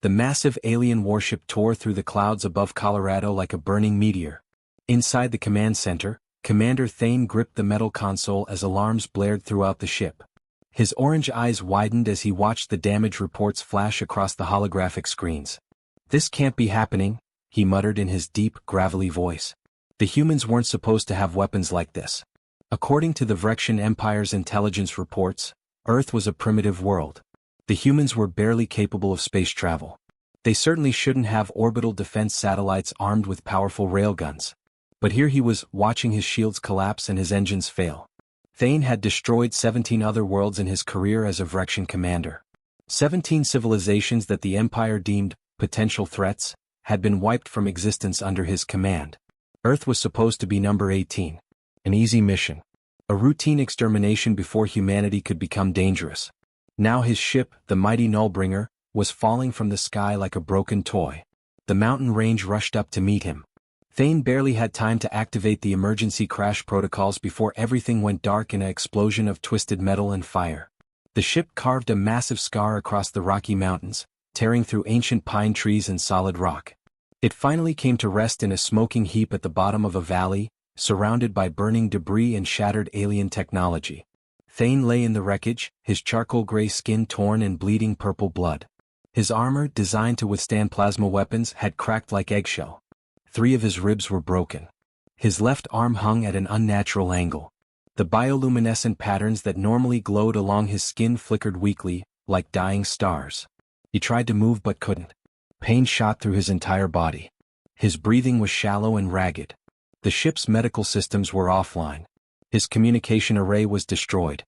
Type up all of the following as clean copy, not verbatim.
The massive alien warship tore through the clouds above Colorado like a burning meteor. Inside the command center, Commander Thane gripped the metal console as alarms blared throughout the ship. His orange eyes widened as he watched the damage reports flash across the holographic screens. "This can't be happening," he muttered in his deep, gravelly voice. "The humans weren't supposed to have weapons like this." According to the Vrexian Empire's intelligence reports, Earth was a primitive world. The humans were barely capable of space travel. They certainly shouldn't have orbital defense satellites armed with powerful railguns. But here he was, watching his shields collapse and his engines fail. Thane had destroyed 17 other worlds in his career as a Vrexian commander. 17 civilizations that the Empire deemed potential threats had been wiped from existence under his command. Earth was supposed to be number 18. An easy mission. A routine extermination before humanity could become dangerous. Now his ship, the mighty Nullbringer, was falling from the sky like a broken toy. The mountain range rushed up to meet him. Thane barely had time to activate the emergency crash protocols before everything went dark in an explosion of twisted metal and fire. The ship carved a massive scar across the Rocky Mountains, tearing through ancient pine trees and solid rock. It finally came to rest in a smoking heap at the bottom of a valley, surrounded by burning debris and shattered alien technology. Thane lay in the wreckage, his charcoal-gray skin torn and bleeding purple blood. His armor, designed to withstand plasma weapons, had cracked like eggshell. 3 of his ribs were broken. His left arm hung at an unnatural angle. The bioluminescent patterns that normally glowed along his skin flickered weakly, like dying stars. He tried to move but couldn't. Pain shot through his entire body. His breathing was shallow and ragged. The ship's medical systems were offline. His communication array was destroyed.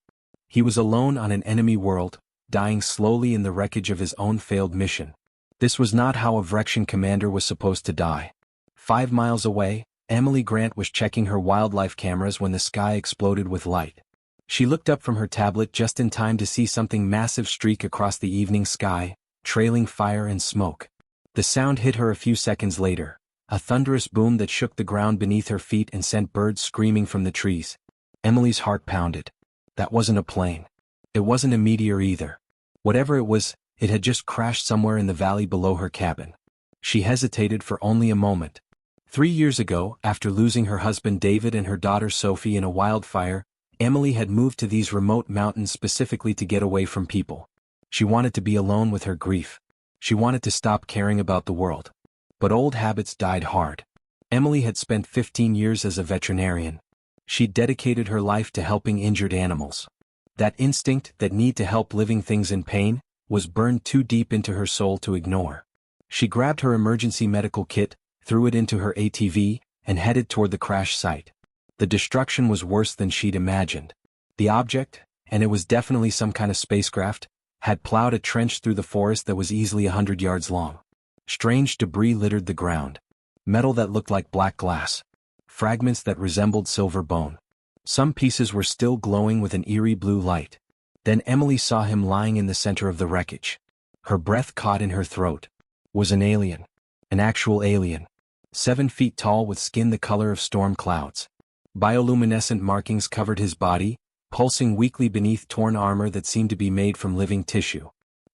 He was alone on an enemy world, dying slowly in the wreckage of his own failed mission. This was not how a Vrexian commander was supposed to die. 5 miles away, Emily Grant was checking her wildlife cameras when the sky exploded with light. She looked up from her tablet just in time to see something massive streak across the evening sky, trailing fire and smoke. The sound hit her a few seconds later, a thunderous boom that shook the ground beneath her feet and sent birds screaming from the trees. Emily's heart pounded. That wasn't a plane. It wasn't a meteor either. Whatever it was, it had just crashed somewhere in the valley below her cabin. She hesitated for only a moment. 3 years ago, after losing her husband David and her daughter Sophie in a wildfire, Emily had moved to these remote mountains specifically to get away from people. She wanted to be alone with her grief. She wanted to stop caring about the world. But old habits died hard. Emily had spent 15 years as a veterinarian. She dedicated her life to helping injured animals. That instinct, that need to help living things in pain, was burned too deep into her soul to ignore. She grabbed her emergency medical kit, threw it into her ATV, and headed toward the crash site. The destruction was worse than she'd imagined. The object, and it was definitely some kind of spacecraft, had plowed a trench through the forest that was easily 100 yards long. Strange debris littered the ground. Metal that looked like black glass. Fragments that resembled silver bone. Some pieces were still glowing with an eerie blue light. Then Emily saw him lying in the center of the wreckage. Her breath caught in her throat. Was an alien. An actual alien. 7 feet tall with skin the color of storm clouds. Bioluminescent markings covered his body, pulsing weakly beneath torn armor that seemed to be made from living tissue.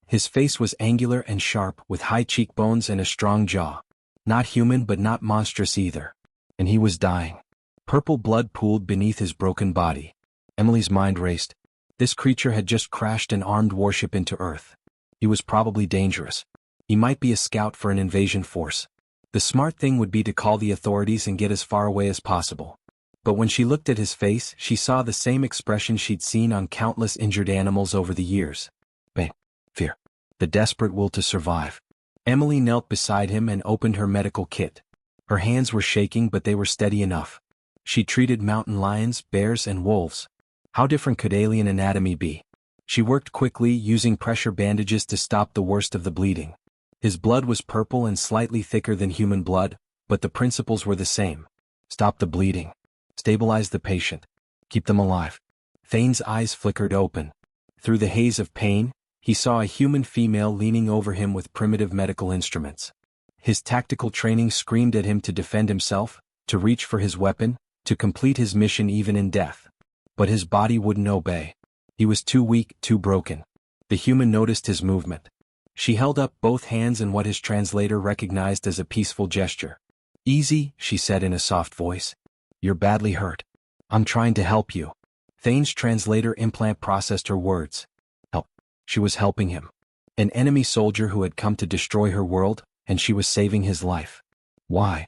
His face was angular and sharp, with high cheekbones and a strong jaw. Not human but not monstrous either. And he was dying. Purple blood pooled beneath his broken body. Emily's mind raced. This creature had just crashed an armed warship into Earth. He was probably dangerous. He might be a scout for an invasion force. The smart thing would be to call the authorities and get as far away as possible. But when she looked at his face, she saw the same expression she'd seen on countless injured animals over the years. Pain, fear, the desperate will to survive. Emily knelt beside him and opened her medical kit. Her hands were shaking, but they were steady enough. She treated mountain lions, bears, and wolves. How different could alien anatomy be? She worked quickly, using pressure bandages to stop the worst of the bleeding. His blood was purple and slightly thicker than human blood, but the principles were the same. Stop the bleeding. Stabilize the patient. Keep them alive. Thane's eyes flickered open. Through the haze of pain, he saw a human female leaning over him with primitive medical instruments. His tactical training screamed at him to defend himself, to reach for his weapon, to complete his mission even in death. But his body wouldn't obey. He was too weak, too broken. The human noticed his movement. She held up both hands in what his translator recognized as a peaceful gesture. "Easy," she said in a soft voice. "You're badly hurt. I'm trying to help you." Thane's translator implant processed her words. Help. She was helping him. An enemy soldier who had come to destroy her world, and she was saving his life. Why?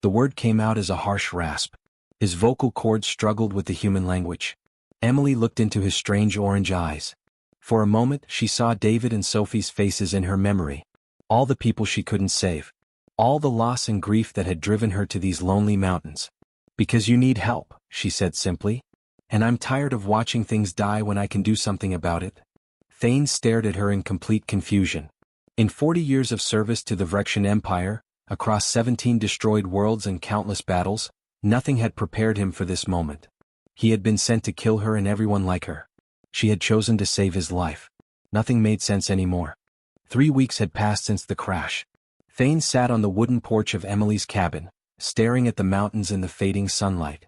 The word came out as a harsh rasp. His vocal cords struggled with the human language. Emily looked into his strange orange eyes. For a moment she saw David and Sophie's faces in her memory. All the people she couldn't save. All the loss and grief that had driven her to these lonely mountains. "Because you need help," she said simply. "And I'm tired of watching things die when I can do something about it." Thane stared at her in complete confusion. In 40 years of service to the Vrexian Empire, across 17 destroyed worlds and countless battles, nothing had prepared him for this moment. He had been sent to kill her and everyone like her. She had chosen to save his life. Nothing made sense anymore. 3 weeks had passed since the crash. Thane sat on the wooden porch of Emily's cabin, staring at the mountains in the fading sunlight.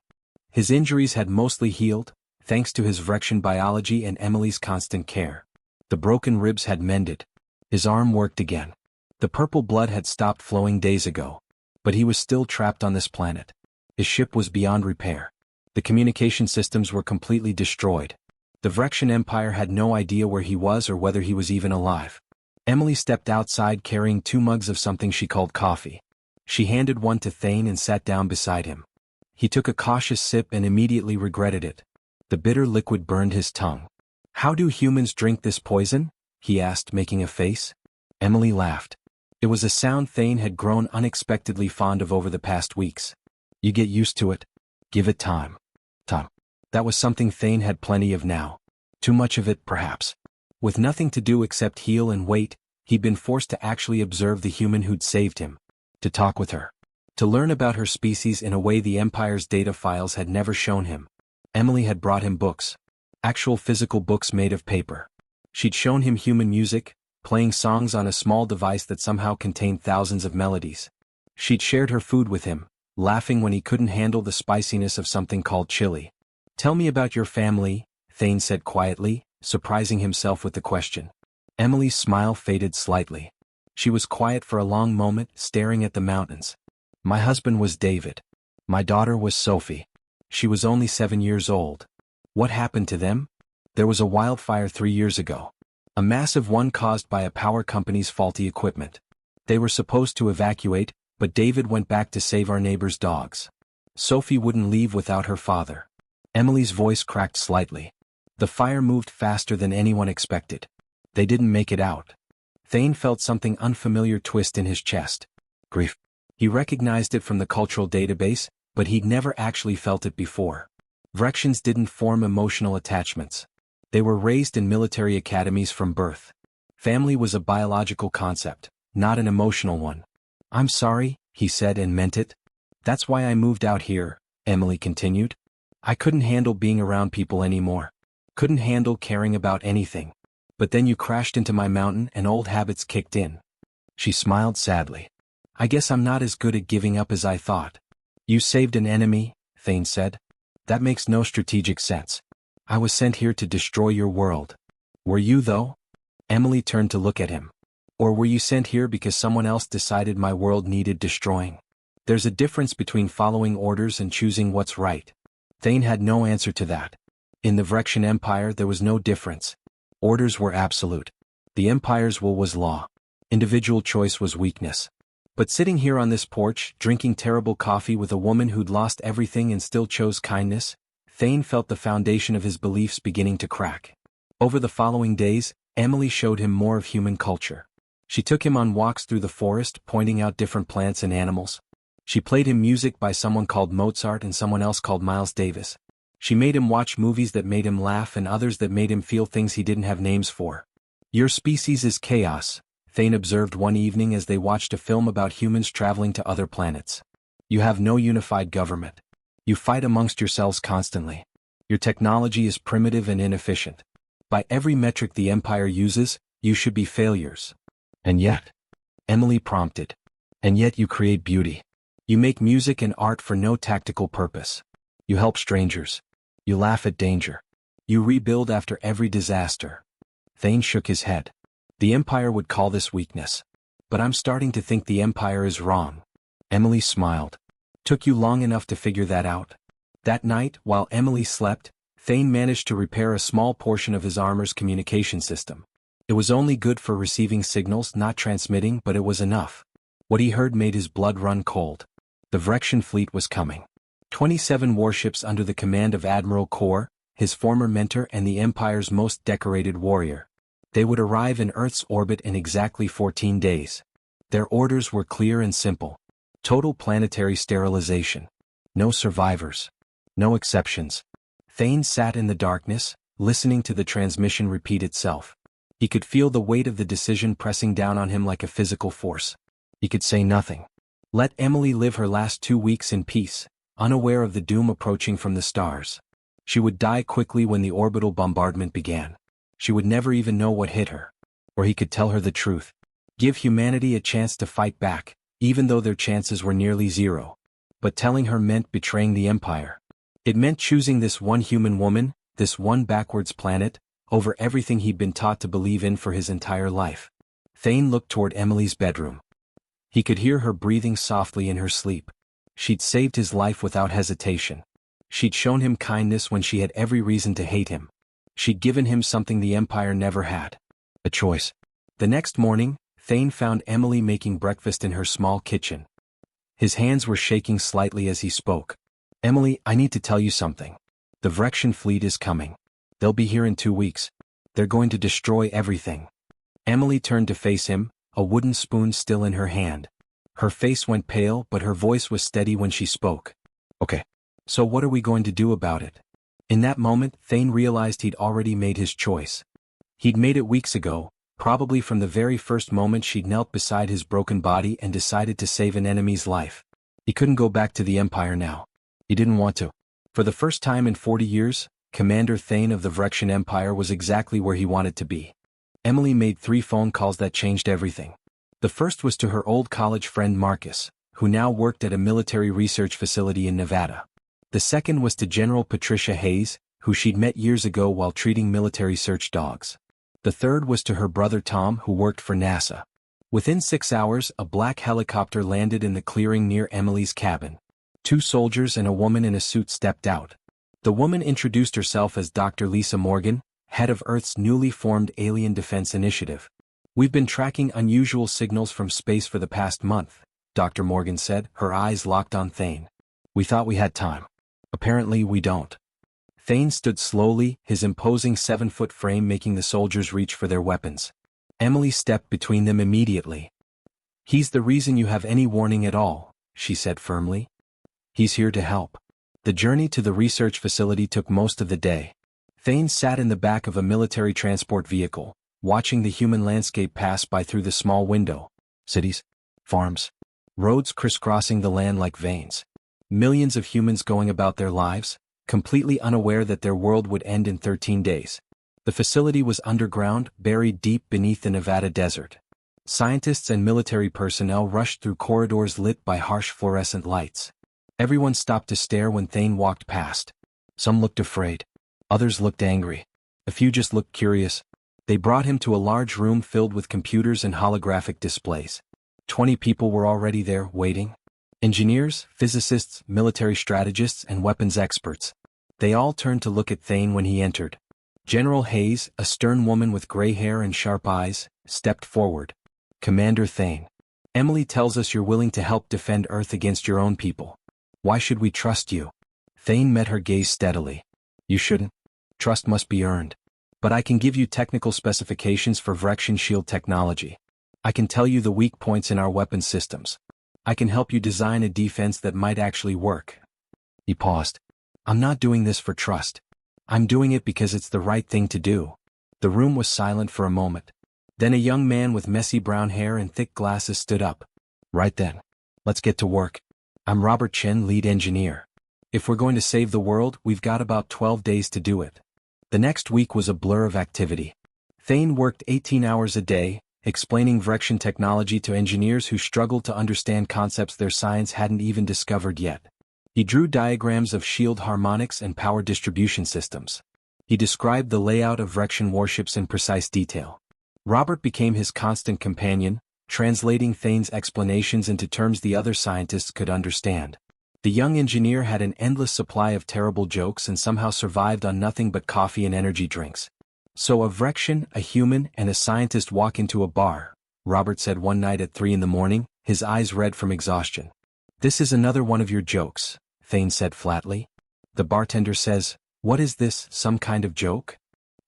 His injuries had mostly healed, thanks to his Vrexian biology and Emily's constant care. The broken ribs had mended. His arm worked again. The purple blood had stopped flowing days ago. But he was still trapped on this planet. His ship was beyond repair. The communication systems were completely destroyed. The Vrexian Empire had no idea where he was or whether he was even alive. Emily stepped outside carrying 2 mugs of something she called coffee. She handed one to Thane and sat down beside him. He took a cautious sip and immediately regretted it. The bitter liquid burned his tongue. "How do humans drink this poison?" he asked, making a face. Emily laughed. It was a sound Thane had grown unexpectedly fond of over the past weeks. "You get used to it. Give it time." Time. That was something Thane had plenty of now. Too much of it, perhaps. With nothing to do except heal and wait, he'd been forced to actually observe the human who'd saved him. To talk with her. To learn about her species in a way the Empire's data files had never shown him. Emily had brought him books. Actual physical books made of paper. She'd shown him human music, playing songs on a small device that somehow contained thousands of melodies. She'd shared her food with him, laughing when he couldn't handle the spiciness of something called chili. "Tell me about your family," Thane said quietly, surprising himself with the question. Emily's smile faded slightly. She was quiet for a long moment, staring at the mountains. "My husband was David. My daughter was Sophie. She was only 7 years old. What happened to them? There was a wildfire 3 years ago. A massive one caused by a power company's faulty equipment. They were supposed to evacuate, but David went back to save our neighbor's dogs. Sophie wouldn't leave without her father." Emily's voice cracked slightly. The fire moved faster than anyone expected. They didn't make it out. Thane felt something unfamiliar twist in his chest. Grief. He recognized it from the cultural database, but he'd never actually felt it before. Vrexians didn't form emotional attachments. They were raised in military academies from birth. Family was a biological concept, not an emotional one. "I'm sorry," he said and meant it. "That's why I moved out here," Emily continued. "I couldn't handle being around people anymore. Couldn't handle caring about anything. But then you crashed into my mountain and old habits kicked in." She smiled sadly. "I guess I'm not as good at giving up as I thought." "You saved an enemy," Thane said. "That makes no strategic sense. I was sent here to destroy your world." "Were you though?" Emily turned to look at him. "Or were you sent here because someone else decided my world needed destroying? There's a difference between following orders and choosing what's right." Thane had no answer to that. In the Vrexian Empire there was no difference. Orders were absolute. The Empire's will was law. Individual choice was weakness. But sitting here on this porch, drinking terrible coffee with a woman who'd lost everything and still chose kindness, Thane felt the foundation of his beliefs beginning to crack. Over the following days, Emily showed him more of human culture. She took him on walks through the forest, pointing out different plants and animals. She played him music by someone called Mozart and someone else called Miles Davis. She made him watch movies that made him laugh and others that made him feel things he didn't have names for. "Your species is chaos," Thane observed one evening as they watched a film about humans traveling to other planets. "You have no unified government. You fight amongst yourselves constantly. Your technology is primitive and inefficient. By every metric the Empire uses, you should be failures. And yet," Emily prompted, "and yet you create beauty. You make music and art for no tactical purpose. You help strangers. You laugh at danger. You rebuild after every disaster." Thane shook his head. The Empire would call this weakness. But I'm starting to think the Empire is wrong. Emily smiled. Took you long enough to figure that out? That night, while Emily slept, Thane managed to repair a small portion of his armor's communication system. It was only good for receiving signals, not transmitting, but it was enough. What he heard made his blood run cold. The Vrexian fleet was coming. 27 warships under the command of Admiral Kor, his former mentor and the Empire's most decorated warrior. They would arrive in Earth's orbit in exactly 14 days. Their orders were clear and simple. Total planetary sterilization. No survivors. No exceptions. Thane sat in the darkness, listening to the transmission repeat itself. He could feel the weight of the decision pressing down on him like a physical force. He could say nothing. Let Emily live her last 2 weeks in peace, unaware of the doom approaching from the stars. She would die quickly when the orbital bombardment began. She would never even know what hit her. Or he could tell her the truth. Give humanity a chance to fight back, even though their chances were nearly zero. But telling her meant betraying the Empire. It meant choosing this one human woman, this one backwards planet, over everything he'd been taught to believe in for his entire life. Thane looked toward Emily's bedroom. He could hear her breathing softly in her sleep. She'd saved his life without hesitation. She'd shown him kindness when she had every reason to hate him. She'd given him something the Empire never had. A choice. The next morning, Thane found Emily making breakfast in her small kitchen. His hands were shaking slightly as he spoke. Emily, I need to tell you something. The Vrexian fleet is coming. They'll be here in 2 weeks. They're going to destroy everything. Emily turned to face him, a wooden spoon still in her hand. Her face went pale, but her voice was steady when she spoke. Okay. So what are we going to do about it? In that moment, Thane realized he'd already made his choice. He'd made it weeks ago, probably from the very first moment she'd knelt beside his broken body and decided to save an enemy's life. He couldn't go back to the Empire now. He didn't want to. For the first time in 40 years, Commander Thane of the Vrexian Empire was exactly where he wanted to be. Emily made 3 phone calls that changed everything. The first was to her old college friend Marcus, who now worked at a military research facility in Nevada. The second was to General Patricia Hayes, who she'd met years ago while treating military search dogs. The third was to her brother Tom, who worked for NASA. Within 6 hours, a black helicopter landed in the clearing near Emily's cabin. 2 soldiers and a woman in a suit stepped out. The woman introduced herself as Dr. Lisa Morgan, head of Earth's newly formed Alien Defense Initiative. We've been tracking unusual signals from space for the past month, Dr. Morgan said, her eyes locked on Thane. We thought we had time. Apparently we don't. Thane stood slowly, his imposing 7-foot frame making the soldiers reach for their weapons. Emily stepped between them immediately. He's the reason you have any warning at all, she said firmly. He's here to help. The journey to the research facility took most of the day. Thane sat in the back of a military transport vehicle, watching the human landscape pass by through the small window. Cities, farms, roads crisscrossing the land like veins. Millions of humans going about their lives, completely unaware that their world would end in 13 days. The facility was underground, buried deep beneath the Nevada desert. Scientists and military personnel rushed through corridors lit by harsh fluorescent lights. Everyone stopped to stare when Thane walked past. Some looked afraid. Others looked angry. A few just looked curious. They brought him to a large room filled with computers and holographic displays. 20 people were already there, waiting. Engineers, physicists, military strategists, and weapons experts. They all turned to look at Thane when he entered. General Hayes, a stern woman with gray hair and sharp eyes, stepped forward. Commander Thane. Emily tells us you're willing to help defend Earth against your own people. Why should we trust you? Thane met her gaze steadily. You shouldn't. Trust must be earned. But I can give you technical specifications for Vrexian shield technology. I can tell you the weak points in our weapon systems. I can help you design a defense that might actually work. He paused. I'm not doing this for trust. I'm doing it because it's the right thing to do. The room was silent for a moment. Then a young man with messy brown hair and thick glasses stood up. Right then. Let's get to work. I'm Robert Chen, lead engineer. If we're going to save the world, we've got about 12 days to do it. The next week was a blur of activity. Thane worked 18 hours a day, explaining Vrexian technology to engineers who struggled to understand concepts their science hadn't even discovered yet. He drew diagrams of shield harmonics and power distribution systems. He described the layout of Vrexian warships in precise detail. Robert became his constant companion, translating Thane's explanations into terms the other scientists could understand. The young engineer had an endless supply of terrible jokes and somehow survived on nothing but coffee and energy drinks. "So a Vrexian, a human, and a scientist walk into a bar," Robert said one night at 3 a.m, his eyes red from exhaustion. "This is another one of your jokes," Thane said flatly. The bartender says, "What is this, some kind of joke?"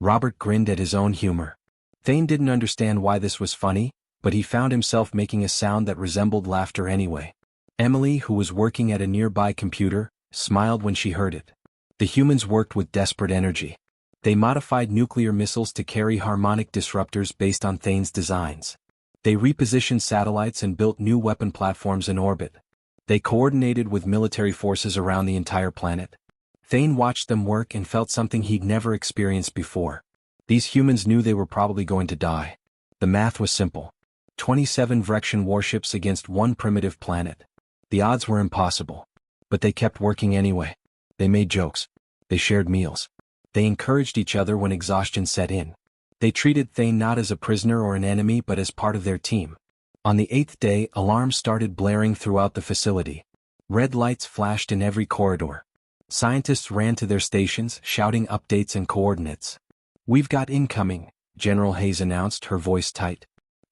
Robert grinned at his own humor. Thane didn't understand why this was funny, but he found himself making a sound that resembled laughter anyway. Emily, who was working at a nearby computer, smiled when she heard it. The humans worked with desperate energy. They modified nuclear missiles to carry harmonic disruptors based on Thane's designs. They repositioned satellites and built new weapon platforms in orbit. They coordinated with military forces around the entire planet. Thane watched them work and felt something he'd never experienced before. These humans knew they were probably going to die. The math was simple. 27 Vrexian warships against one primitive planet. The odds were impossible. But they kept working anyway. They made jokes. They shared meals. They encouraged each other when exhaustion set in. They treated Thane not as a prisoner or an enemy but as part of their team. On the 8th day, alarms started blaring throughout the facility. Red lights flashed in every corridor. Scientists ran to their stations, shouting updates and coordinates. "We've got incoming," General Hayes announced, her voice tight.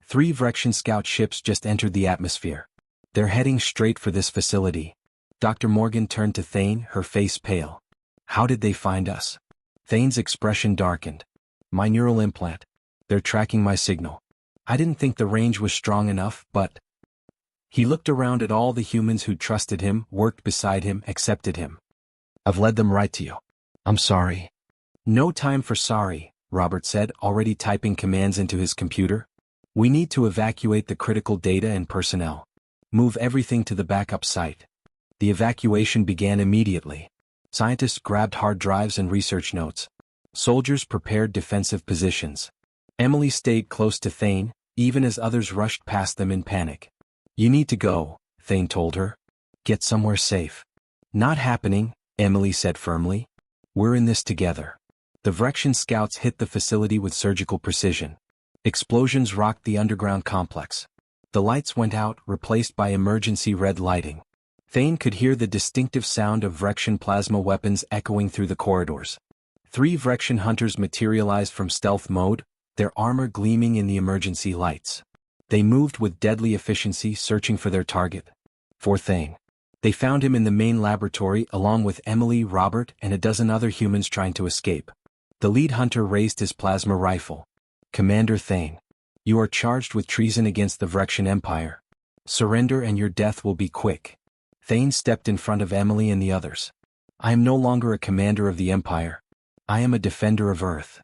3 Vrexian scout ships just entered the atmosphere. They're heading straight for this facility. Dr. Morgan turned to Thane, her face pale. "How did they find us?" Thane's expression darkened. "My neural implant. They're tracking my signal. I didn't think the range was strong enough, but..." He looked around at all the humans who trusted him, worked beside him, accepted him. "I've led them right to you. I'm sorry." "No time for sorry," Robert said, already typing commands into his computer. "We need to evacuate the critical data and personnel. Move everything to the backup site." The evacuation began immediately. Scientists grabbed hard drives and research notes. Soldiers prepared defensive positions. Emily stayed close to Thane, even as others rushed past them in panic. "You need to go," Thane told her. "Get somewhere safe." "Not happening," Emily said firmly. "We're in this together." The Vrexian scouts hit the facility with surgical precision. Explosions rocked the underground complex. The lights went out, replaced by emergency red lighting. Thane could hear the distinctive sound of Vrexian plasma weapons echoing through the corridors. 3 Vrexian hunters materialized from stealth mode, their armor gleaming in the emergency lights. They moved with deadly efficiency, searching for their target. For Thane. They found him in the main laboratory along with Emily, Robert, and a dozen other humans trying to escape. The lead hunter raised his plasma rifle. "Commander Thane. You are charged with treason against the Vrexian Empire. Surrender and your death will be quick." Thane stepped in front of Emily and the others. "I am no longer a commander of the Empire. I am a defender of Earth."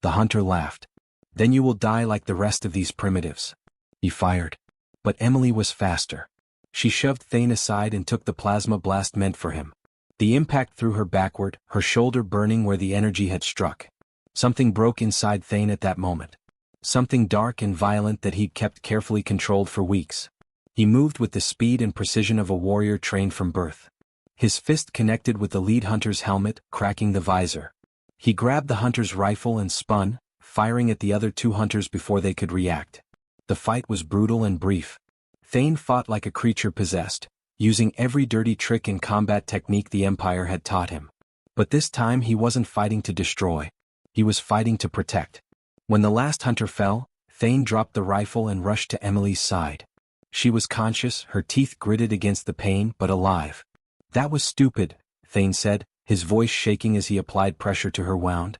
The hunter laughed. "Then you will die like the rest of these primitives." He fired. But Emily was faster. She shoved Thane aside and took the plasma blast meant for him. The impact threw her backward, her shoulder burning where the energy had struck. Something broke inside Thane at that moment. Something dark and violent that he'd kept carefully controlled for weeks. He moved with the speed and precision of a warrior trained from birth. His fist connected with the lead hunter's helmet, cracking the visor. He grabbed the hunter's rifle and spun, firing at the other 2 hunters before they could react. The fight was brutal and brief. Thane fought like a creature possessed, using every dirty trick and combat technique the Empire had taught him. But this time he wasn't fighting to destroy. He was fighting to protect. When the last hunter fell, Thane dropped the rifle and rushed to Emily's side. She was conscious, her teeth gritted against the pain, but alive. "That was stupid," Thane said, his voice shaking as he applied pressure to her wound.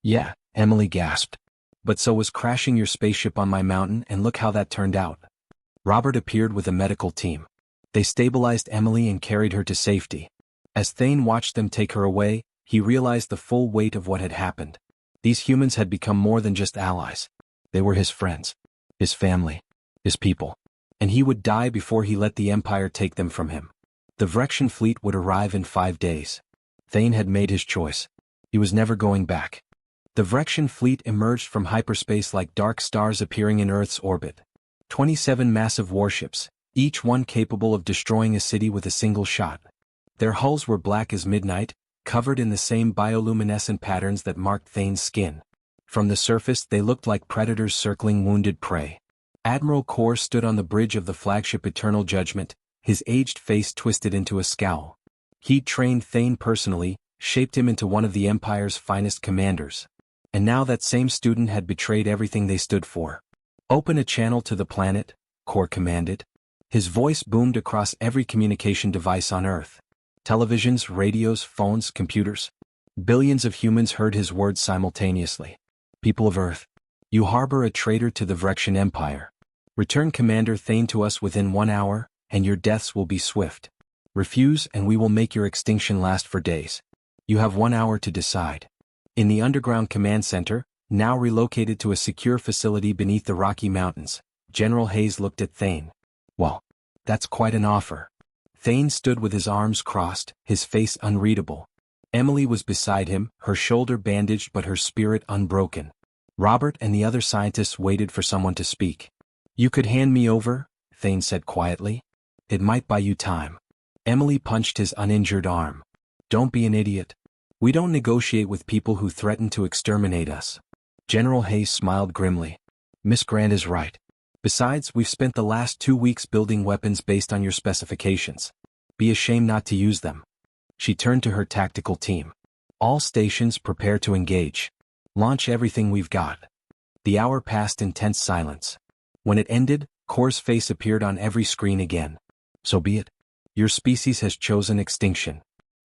"Yeah," Emily gasped. "But so was crashing your spaceship on my mountain, and look how that turned out." Robert appeared with a medical team. They stabilized Emily and carried her to safety. As Thane watched them take her away, he realized the full weight of what had happened. These humans had become more than just allies. They were his friends, his family, his people. And he would die before he let the Empire take them from him. The Vrexian fleet would arrive in 5 days. Thane had made his choice. He was never going back. The Vrexian fleet emerged from hyperspace like dark stars appearing in Earth's orbit. 27 massive warships, each one capable of destroying a city with a single shot. Their hulls were black as midnight, covered in the same bioluminescent patterns that marked Thane's skin. From the surface they looked like predators circling wounded prey. Admiral Kor stood on the bridge of the flagship Eternal Judgment, his aged face twisted into a scowl. He'd trained Thane personally, shaped him into one of the Empire's finest commanders. And now that same student had betrayed everything they stood for. "Open a channel to the planet," Kor commanded. His voice boomed across every communication device on Earth. Televisions, radios, phones, computers. Billions of humans heard his words simultaneously. "People of Earth, you harbor a traitor to the Vrexian Empire. Return Commander Thane to us within 1 hour, and your deaths will be swift. Refuse and we will make your extinction last for days. You have 1 hour to decide." In the underground command center, now relocated to a secure facility beneath the Rocky Mountains, General Hayes looked at Thane. "Well, that's quite an offer." Thane stood with his arms crossed, his face unreadable. Emily was beside him, her shoulder bandaged but her spirit unbroken. Robert and the other scientists waited for someone to speak. "You could hand me over," Thane said quietly. "It might buy you time." Emily punched his uninjured arm. "Don't be an idiot. We don't negotiate with people who threaten to exterminate us." General Hayes smiled grimly. "Miss Grant is right. Besides, we've spent the last 2 weeks building weapons based on your specifications. Be ashamed not to use them." She turned to her tactical team. "All stations prepare to engage. Launch everything we've got." The hour passed in tense silence. When it ended, Kor's face appeared on every screen again. "So be it. Your species has chosen extinction."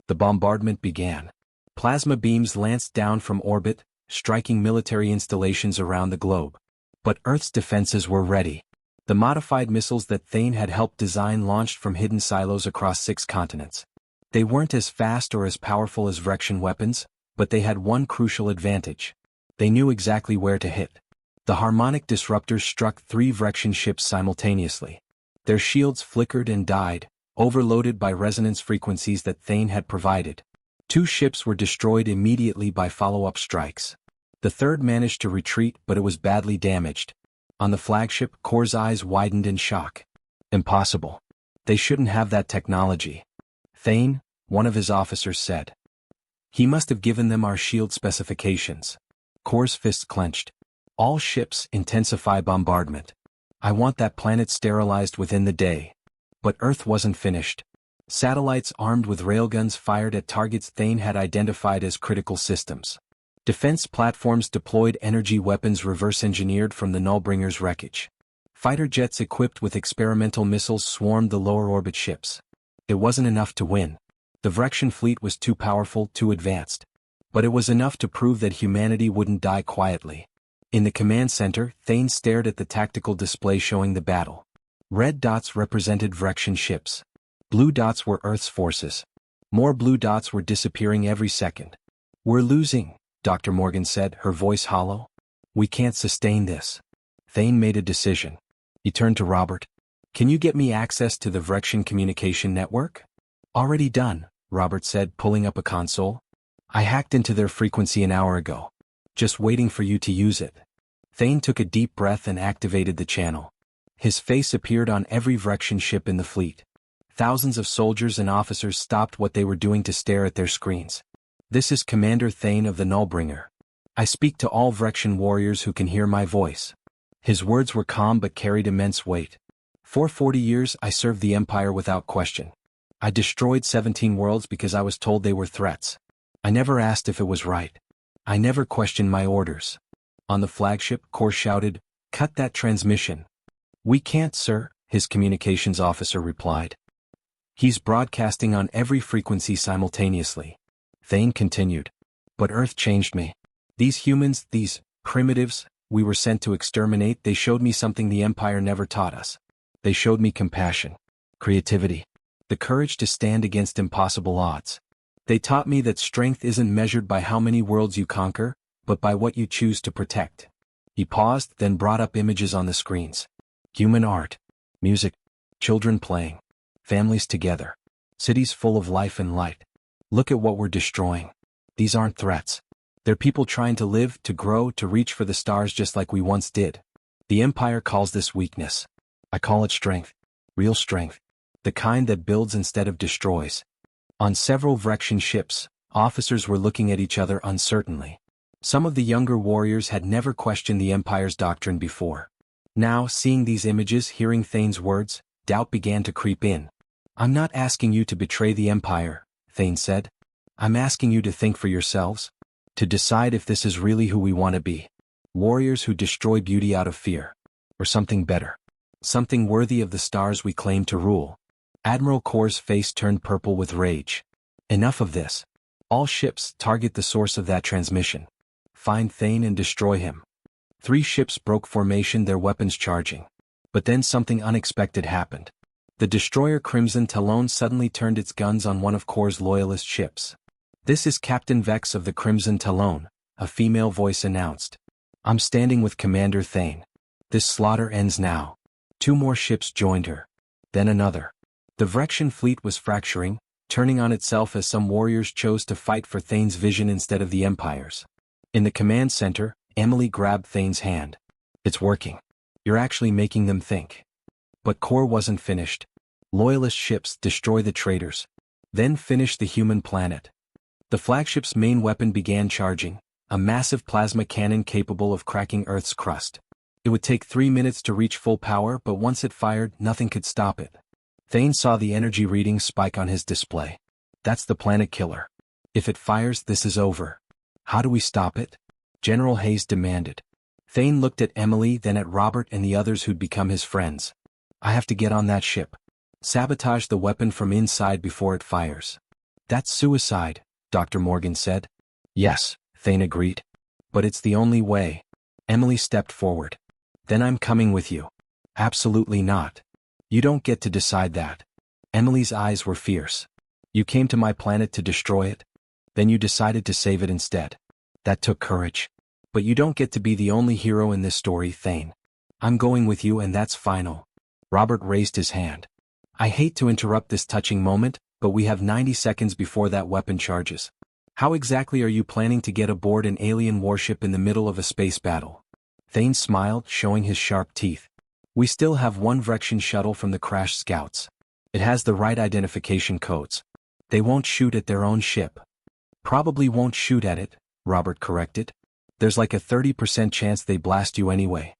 The bombardment began. Plasma beams lanced down from orbit, striking military installations around the globe. But Earth's defenses were ready. The modified missiles that Thane had helped design launched from hidden silos across 6 continents. They weren't as fast or as powerful as Vrexian weapons, but they had one crucial advantage. They knew exactly where to hit. The harmonic disruptors struck 3 Vrexian ships simultaneously. Their shields flickered and died, overloaded by resonance frequencies that Thane had provided. 2 ships were destroyed immediately by follow-up strikes. The third managed to retreat, but it was badly damaged. On the flagship, Kor's eyes widened in shock. "Impossible. They shouldn't have that technology." "Thane," one of his officers said. "He must have given them our shield specifications." Kor's fists clenched. "All ships intensify bombardment. I want that planet sterilized within the day." But Earth wasn't finished. Satellites armed with railguns fired at targets Thane had identified as critical systems. Defense platforms deployed energy weapons reverse-engineered from the Nullbringer's wreckage. Fighter jets equipped with experimental missiles swarmed the lower orbit ships. It wasn't enough to win. The Vrexian fleet was too powerful, too advanced. But it was enough to prove that humanity wouldn't die quietly. In the command center, Thane stared at the tactical display showing the battle. Red dots represented Vrexian ships. Blue dots were Earth's forces. More blue dots were disappearing every second. "We're losing," Dr. Morgan said, her voice hollow. "We can't sustain this." Thane made a decision. He turned to Robert. "Can you get me access to the Vrexian communication network?" "Already done," Robert said, pulling up a console. "I hacked into their frequency an hour ago. Just waiting for you to use it." Thane took a deep breath and activated the channel. His face appeared on every Vrexian ship in the fleet. Thousands of soldiers and officers stopped what they were doing to stare at their screens. "This is Commander Thane of the Nullbringer. I speak to all Vrexian warriors who can hear my voice." His words were calm but carried immense weight. "For 40 years I served the Empire without question. I destroyed 17 worlds because I was told they were threats. I never asked if it was right. I never questioned my orders." On the flagship, Kor shouted, "Cut that transmission." "We can't, sir," his communications officer replied. "He's broadcasting on every frequency simultaneously." Thane continued. "But Earth changed me. These humans, these primitives, we were sent to exterminate, they showed me something the Empire never taught us. They showed me compassion, creativity, the courage to stand against impossible odds. They taught me that strength isn't measured by how many worlds you conquer, but by what you choose to protect." He paused, then brought up images on the screens. Human art, music, children playing, families together, cities full of life and light. "Look at what we're destroying. These aren't threats. They're people trying to live, to grow, to reach for the stars just like we once did. The Empire calls this weakness. I call it strength. Real strength. The kind that builds instead of destroys." On several Vrexian ships, officers were looking at each other uncertainly. Some of the younger warriors had never questioned the Empire's doctrine before. Now, seeing these images, hearing Thane's words, doubt began to creep in. "I'm not asking you to betray the Empire," Thane said. "I'm asking you to think for yourselves. To decide if this is really who we want to be. Warriors who destroy beauty out of fear. Or something better. Something worthy of the stars we claim to rule." Admiral Kor's face turned purple with rage. "Enough of this. All ships, target the source of that transmission. Find Thane and destroy him." 3 ships broke formation, their weapons charging. But then something unexpected happened. The destroyer Crimson Talon suddenly turned its guns on one of Kor's loyalist ships. "This is Captain Vex of the Crimson Talon," a female voice announced. "I'm standing with Commander Thane. This slaughter ends now." 2 more ships joined her. Then another. The Vrexian fleet was fracturing, turning on itself as some warriors chose to fight for Thane's vision instead of the Empire's. In the command center, Emily grabbed Thane's hand. "It's working. You're actually making them think." But Kor wasn't finished. Loyalist ships destroy the traitors. Then finish the human planet. The flagship's main weapon began charging, a massive plasma cannon capable of cracking Earth's crust. It would take 3 minutes to reach full power, but once it fired, nothing could stop it. Thane saw the energy readings spike on his display. "That's the planet killer. If it fires, this is over. How do we stop it?" General Hayes demanded. Thane looked at Emily, then at Robert and the others who'd become his friends. "I have to get on that ship. Sabotage the weapon from inside before it fires." "That's suicide," Dr. Morgan said. "Yes," Thane agreed. "But it's the only way." Emily stepped forward. "Then I'm coming with you." "Absolutely not. You don't get to decide that." Emily's eyes were fierce. "You came to my planet to destroy it? Then you decided to save it instead. That took courage. But you don't get to be the only hero in this story, Thane. I'm going with you, and that's final." Robert raised his hand. "I hate to interrupt this touching moment, but we have 90 seconds before that weapon charges. How exactly are you planning to get aboard an alien warship in the middle of a space battle?" Thane smiled, showing his sharp teeth. "We still have 1 Vrexian shuttle from the crashed scouts. It has the right identification codes. They won't shoot at their own ship." "Probably won't shoot at it," Robert corrected. "There's like a 30% chance they blast you anyway."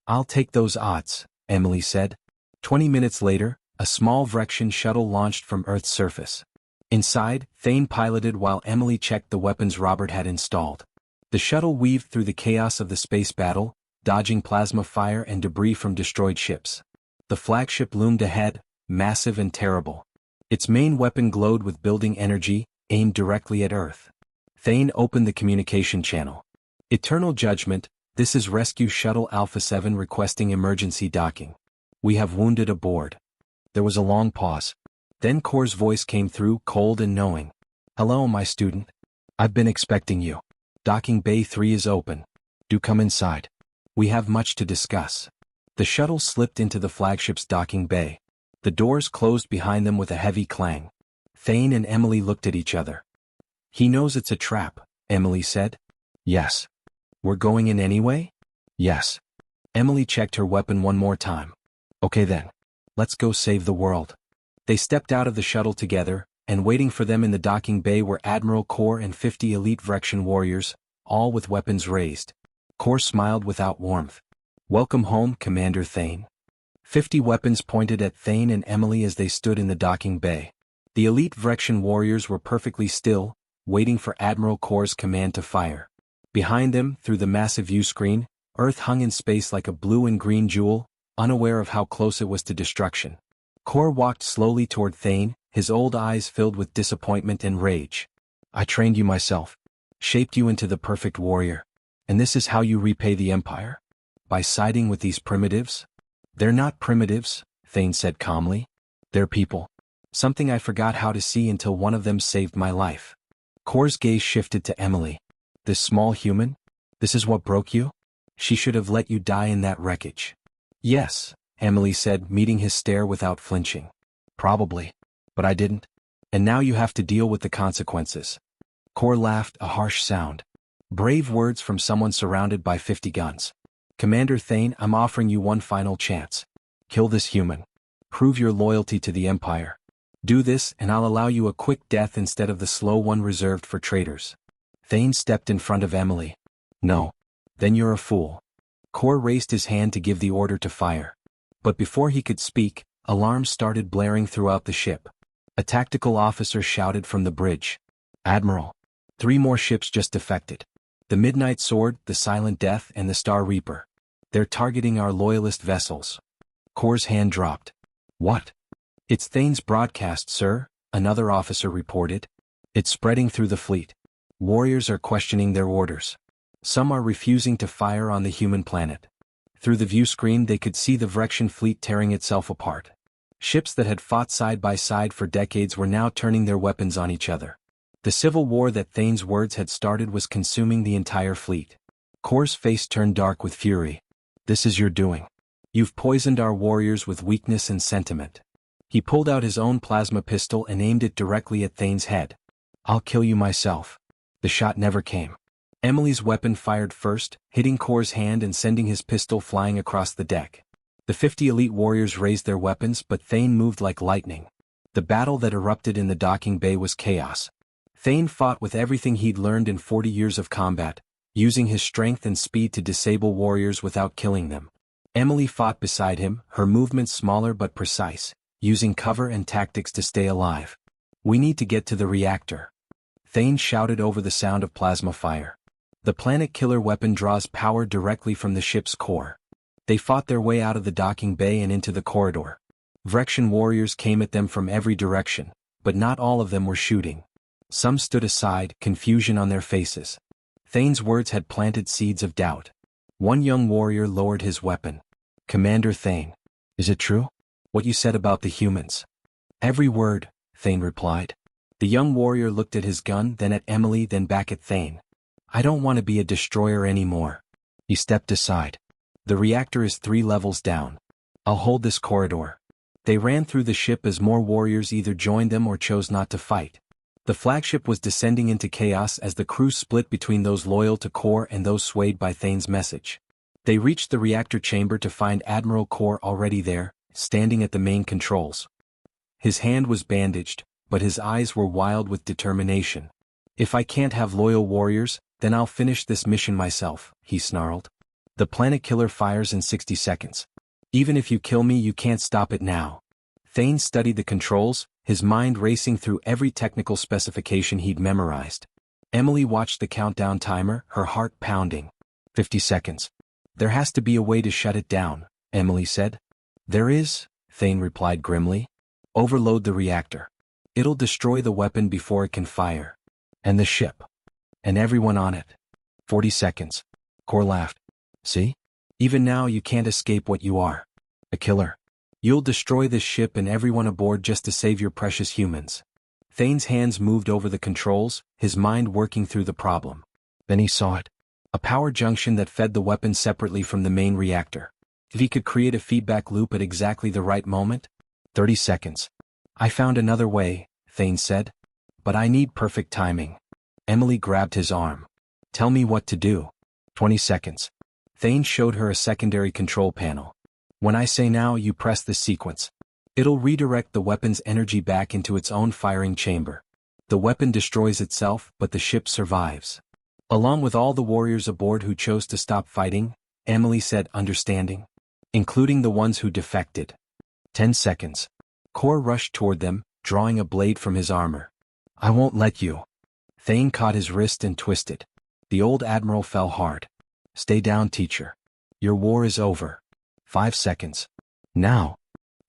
"I'll take those odds," Emily said. 20 minutes later, a small Vrexian shuttle launched from Earth's surface. Inside, Thane piloted while Emily checked the weapons Robert had installed. The shuttle weaved through the chaos of the space battle, dodging plasma fire and debris from destroyed ships. The flagship loomed ahead, massive and terrible. Its main weapon glowed with building energy, aimed directly at Earth. Thane opened the communication channel. "Eternal Judgment, this is Rescue Shuttle Alpha 7 requesting emergency docking. We have wounded aboard." There was a long pause. Then Kor's voice came through, cold and knowing. "Hello, my student. I've been expecting you. Docking Bay 3 is open. Do come inside. We have much to discuss." The shuttle slipped into the flagship's docking bay. The doors closed behind them with a heavy clang. Thane and Emily looked at each other. "He knows it's a trap," Emily said. "Yes." "We're going in anyway?" "Yes." Emily checked her weapon one more time. "Okay then. Let's go save the world." They stepped out of the shuttle together, and waiting for them in the docking bay were Admiral Kor and 50 elite Vrexian warriors, all with weapons raised. Kor smiled without warmth. "Welcome home, Commander Thane." 50 weapons pointed at Thane and Emily as they stood in the docking bay. The elite Vrexian warriors were perfectly still, waiting for Admiral Kor's command to fire. Behind them, through the massive view-screen, Earth hung in space like a blue and green jewel, unaware of how close it was to destruction. Kor walked slowly toward Thane, his old eyes filled with disappointment and rage. "I trained you myself. Shaped you into the perfect warrior. And this is how you repay the Empire? By siding with these primitives?" "They're not primitives," Thane said calmly. "They're people. Something I forgot how to see until one of them saved my life." Kor's gaze shifted to Emily. "This small human? This is what broke you? She should have let you die in that wreckage." "Yes," Emily said, meeting his stare without flinching. "Probably. But I didn't. And now you have to deal with the consequences." Kor laughed, a harsh sound. Brave words from someone surrounded by 50 guns. "Commander Thane, I'm offering you one final chance. Kill this human. Prove your loyalty to the Empire. Do this, and I'll allow you a quick death instead of the slow one reserved for traitors." Thane stepped in front of Emily. No. Then you're a fool. Kor raised his hand to give the order to fire. But before he could speak, alarms started blaring throughout the ship. A tactical officer shouted from the bridge. Admiral. 3 more ships just defected. The Midnight Sword, the Silent Death, and the Star Reaper. They're targeting our loyalist vessels. Kor's hand dropped. What? It's Thane's broadcast, sir, another officer reported. It's spreading through the fleet. Warriors are questioning their orders. Some are refusing to fire on the human planet. Through the view screen they could see the Vrexian fleet tearing itself apart. Ships that had fought side by side for decades were now turning their weapons on each other. The civil war that Thane's words had started was consuming the entire fleet. Kor's face turned dark with fury. This is your doing. You've poisoned our warriors with weakness and sentiment. He pulled out his own plasma pistol and aimed it directly at Thane's head. I'll kill you myself. The shot never came. Emily's weapon fired first, hitting Kor's hand and sending his pistol flying across the deck. The 50 elite warriors raised their weapons, but Thane moved like lightning. The battle that erupted in the docking bay was chaos. Thane fought with everything he'd learned in 40 years of combat, using his strength and speed to disable warriors without killing them. Emily fought beside him, her movements smaller but precise, using cover and tactics to stay alive. We need to get to the reactor. Thane shouted over the sound of plasma fire. The planet killer weapon draws power directly from the ship's core. They fought their way out of the docking bay and into the corridor. Vrexian warriors came at them from every direction, but not all of them were shooting. Some stood aside, confusion on their faces. Thane's words had planted seeds of doubt. One young warrior lowered his weapon. Commander Thane. Is it true? What you said about the humans? Every word, Thane replied. The young warrior looked at his gun, then at Emily, then back at Thane. I don't want to be a destroyer anymore. He stepped aside. The reactor is 3 levels down. I'll hold this corridor. They ran through the ship as more warriors either joined them or chose not to fight. The flagship was descending into chaos as the crew split between those loyal to Kor and those swayed by Thane's message. They reached the reactor chamber to find Admiral Kor already there, standing at the main controls. His hand was bandaged, but his eyes were wild with determination. If I can't have loyal warriors, then I'll finish this mission myself, he snarled. The planet killer fires in 60 seconds. Even if you kill me, you can't stop it now. Thane studied the controls, his mind racing through every technical specification he'd memorized. Emily watched the countdown timer, her heart pounding. 50 seconds. There has to be a way to shut it down, Emily said. There is, Thane replied grimly. Overload the reactor. It'll destroy the weapon before it can fire. And the ship. And everyone on it. 40 seconds. Kor laughed. See? Even now you can't escape what you are. A killer. You'll destroy this ship and everyone aboard just to save your precious humans. Thane's hands moved over the controls, his mind working through the problem. Then he saw it. A power junction that fed the weapon separately from the main reactor. If he could create a feedback loop at exactly the right moment? 30 seconds. I found another way, Thane said. But I need perfect timing. Emily grabbed his arm. Tell me what to do. 20 seconds. Thane showed her a secondary control panel. When I say now, you press this sequence. It'll redirect the weapon's energy back into its own firing chamber. The weapon destroys itself, but the ship survives. Along with all the warriors aboard who chose to stop fighting, Emily said, understanding. Including the ones who defected. 10 seconds. Kor rushed toward them, drawing a blade from his armor. I won't let you. Thane caught his wrist and twisted. The old admiral fell hard. Stay down, teacher. Your war is over. 5 seconds. Now.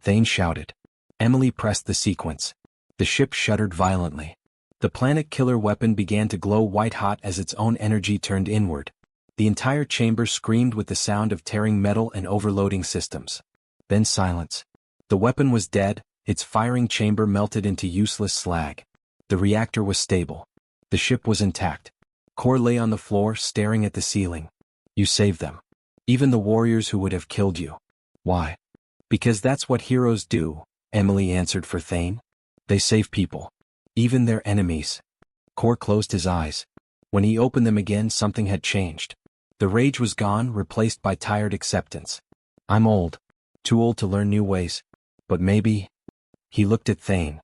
Thane shouted. Emily pressed the sequence. The ship shuddered violently. The planet killer weapon began to glow white-hot as its own energy turned inward. The entire chamber screamed with the sound of tearing metal and overloading systems. Then silence. The weapon was dead, its firing chamber melted into useless slag. The reactor was stable. The ship was intact. Kor lay on the floor, staring at the ceiling. You saved them. Even the warriors who would have killed you. Why? Because that's what heroes do, Emily answered for Thane. They save people. Even their enemies. Kor closed his eyes. When he opened them again, something had changed. The rage was gone, replaced by tired acceptance. I'm old. Too old to learn new ways. But maybe... He looked at Thane.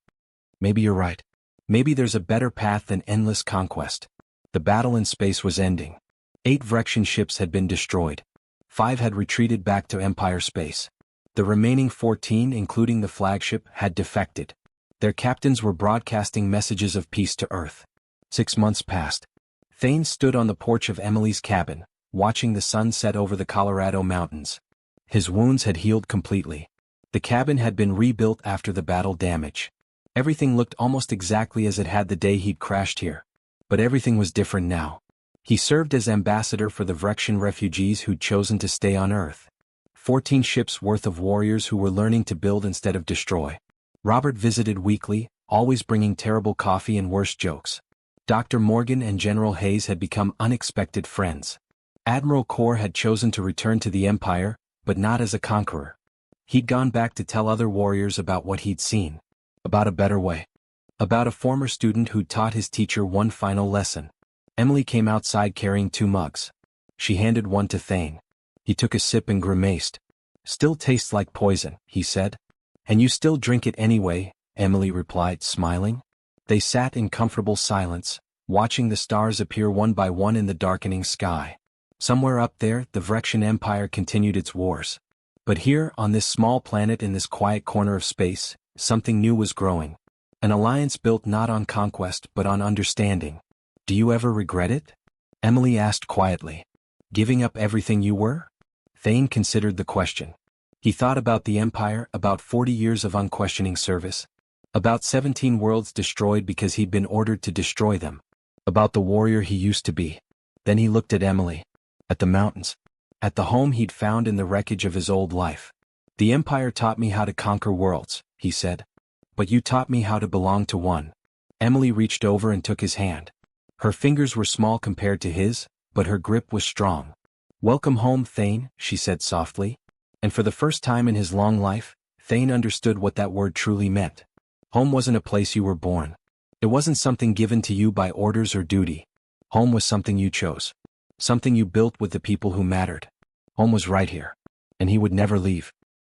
Maybe you're right. Maybe there's a better path than endless conquest. The battle in space was ending. 8 Vrexian ships had been destroyed. 5 had retreated back to Empire space. The remaining 14, including the flagship, had defected. Their captains were broadcasting messages of peace to Earth. 6 months passed. Thane stood on the porch of Emily's cabin, watching the sun set over the Colorado mountains. His wounds had healed completely. The cabin had been rebuilt after the battle damage. Everything looked almost exactly as it had the day he'd crashed here. But everything was different now. He served as ambassador for the Vrexian refugees who'd chosen to stay on Earth. 14 ships worth of warriors who were learning to build instead of destroy. Robert visited weekly, always bringing terrible coffee and worse jokes. Dr. Morgan and General Hayes had become unexpected friends. Admiral Core had chosen to return to the Empire, but not as a conqueror. He'd gone back to tell other warriors about what he'd seen. About a better way. About a former student who'd taught his teacher one final lesson. Emily came outside carrying 2 mugs. She handed one to Thane. He took a sip and grimaced. "Still tastes like poison," he said. "And you still drink it anyway," Emily replied, smiling. They sat in comfortable silence, watching the stars appear one by one in the darkening sky. Somewhere up there, the Vrexian Empire continued its wars. But here, on this small planet in this quiet corner of space, something new was growing. An alliance built not on conquest but on understanding. "Do you ever regret it?" Emily asked quietly. "Giving up everything you were?" Thane considered the question. He thought about the Empire, about 40 years of unquestioning service. About 17 worlds destroyed because he'd been ordered to destroy them. About the warrior he used to be. Then he looked at Emily. At the mountains. At the home he'd found in the wreckage of his old life. "The Empire taught me how to conquer worlds," he said. "But you taught me how to belong to one." Emily reached over and took his hand. Her fingers were small compared to his, but her grip was strong. "Welcome home, Thane," she said softly. And for the first time in his long life, Thane understood what that word truly meant. Home wasn't a place you were born. It wasn't something given to you by orders or duty. Home was something you chose. Something you built with the people who mattered. Home was right here. And he would never leave.